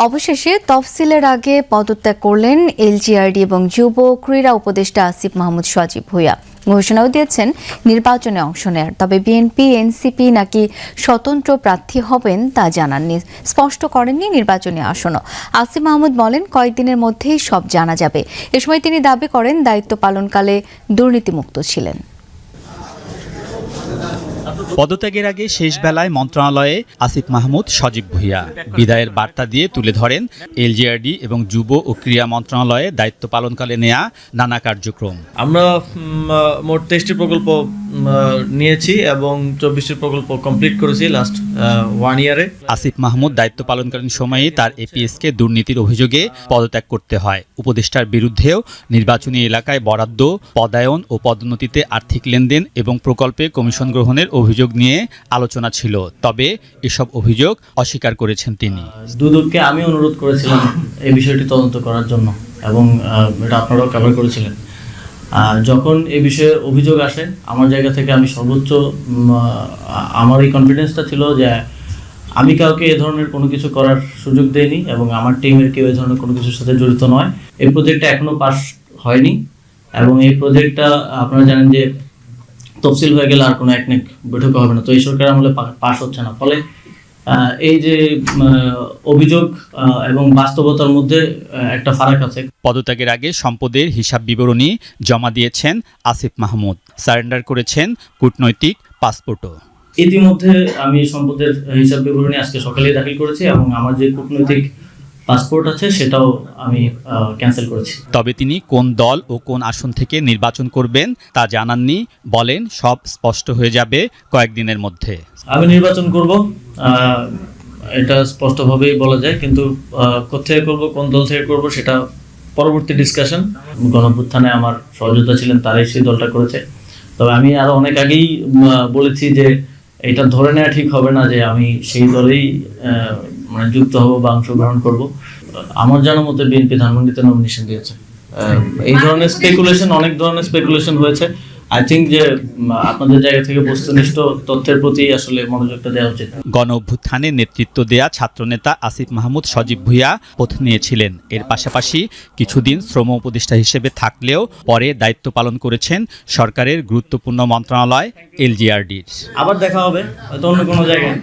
অবশেষে তফসিলের আগে পদত্যাগ করলেন এলজিআরডি এবং যুব ক্রীড়া উপদেষ্টা আসিফ মাহমুদ সজীব ভুঁইয়া। ঘোষণাও দিয়েছেন নির্বাচনে অংশ নেয়ার, তবে বিএনপি এনসিপি নাকি স্বতন্ত্র প্রার্থী হবেন তা জানাননি, স্পষ্ট করেননি নির্বাচনী আসনও। আসিফ মাহমুদ বলেন কয়েকদিনের মধ্যেই সব জানা যাবে। এ সময় তিনি দাবি করেন দায়িত্ব পালনকালে দুর্নীতিমুক্ত ছিলেন। পদত্যাগের আগে শেষ বেলায় মন্ত্রণালয়ে আসিফ মাহমুদ সজীব ভুঁইয়া বিদায়ের বার্তা দিয়ে তুলে ধরেন এলজিআরডি এবং যুব ও ক্রীড়া মন্ত্রণালয়ে দায়িত্ব পালনকালে নেয়া নানা কার্যক্রম। আমরা মোট 23টি প্রকল্প নিয়েছি এবং 24টি প্রকল্প কমপ্লিট করেছি লাস্ট 1 ইয়ারে। আসিফ মাহমুদ দায়িত্ব পালনকালীন সময়ে তার এপিএসকে দুর্নীতির অভিযোগে পদত্যাগ করতে হয়। উপদেষ্টার বিরুদ্ধেও নির্বাচনী এলাকায় বরাদ্দ, পদায়ন ও পদোন্নতিতে আর্থিক লেনদেন এবং প্রকল্পে কমিশন গ্রহণের অভিযোগ নিয়ে আলোচনা ছিল, তবে এসব অভিযোগ অস্বীকার করেছেন তিনি। দুদককে আমি অনুরোধ করেছিলাম এই বিষয়টি তদন্ত করার জন্য এবং এটা আপনারাও কভার করেছিলেন। যখন এই বিষয়ে অভিযোগ আসে আমার জায়গা থেকে আমি সর্বোচ্চ আমার এই কনফিডেন্সটা ছিল যে আমি কাউকে এ ধরনের কোনো কিছু করার সুযোগ দেইনি এবং আমার টিমের কেউ এই ধরনের কোনো কিছুর সাথে জড়িত নয়। এই প্রজেক্টটা এখনও পাস হয়নি এবং এই প্রজেক্টটা আপনারা জানেন যে তফসিল হয়ে গেলে আর কোনো একনেক বৈঠক হবে না, তো এই সরকার আমলে পাস হচ্ছে না। ফলে এই যে অভিযোগ এবং বাস্তবতার মধ্যে একটা ফারাক আছে। পদত্যাগের আগে সম্পদের হিসাব বিবরণী জমা দিয়েছেন আসিফ মাহমুদ, সারেন্ডার করেছেন কূটনৈতিক পাসপোর্টও। ইতিমধ্যে আমি সম্পদের হিসাব বিবরণী আজকে সকালেই দাখিল করেছি এবং আমার যে কূটনৈতিক পাসপোর্ট আছে সেটাও আমি ক্যান্সেল করেছি। তবে তিনি কোন দল ও কোন আসন থেকে নির্বাচন করবেন তা জানাননি, বলেন সব স্পষ্ট হয়ে যাবে কয়েকদিনের মধ্যে। আমি নির্বাচন করব, এটা স্পষ্টভাবেই বলা যায়, কিন্তু কোথায় করব, কোন দল থেকে করব সেটা পরবর্তী ডিসকাশন। গণঅভ্যুত্থানে আমার সহযোদ্ধা ছিলেন, তারাই সেই দলটা করেছে। তবে আমি আরো অনেক আগেই বলেছি যে এটা ধরে নেওয়া ঠিক হবে না যে আমি সেই দলেই মানে যুক্ত হব বা অংশগ্রহণ করব। আমার জানা মতে বিএনপি ধানমন্ডিতে নমিনেশন দিয়েছে। এই ধরনের স্পেকুলেশন, অনেক ধরনের স্পেকুলেশন হয়েছে। আই থিঙ্ক যে আপনাদের জায়গা থেকে বস্তুনিষ্ঠ তথ্যের প্রতি আসলে মনোযোগটা দেওয়া উচিত। গণ অভ্যুত্থানে নেতৃত্ব দেয়া ছাত্রনেতা আসিফ মাহমুদ সজীব ভুঁইয়া পথ নিয়েছিলেন। এর পাশাপাশি কিছুদিন শ্রম উপদেষ্টা হিসেবে থাকলেও পরে দায়িত্ব পালন করেছেন সরকারের গুরুত্বপূর্ণ মন্ত্রণালয় এলজিআরডির। আবার দেখা হবে হয়তো অন্য কোনো জায়গায়।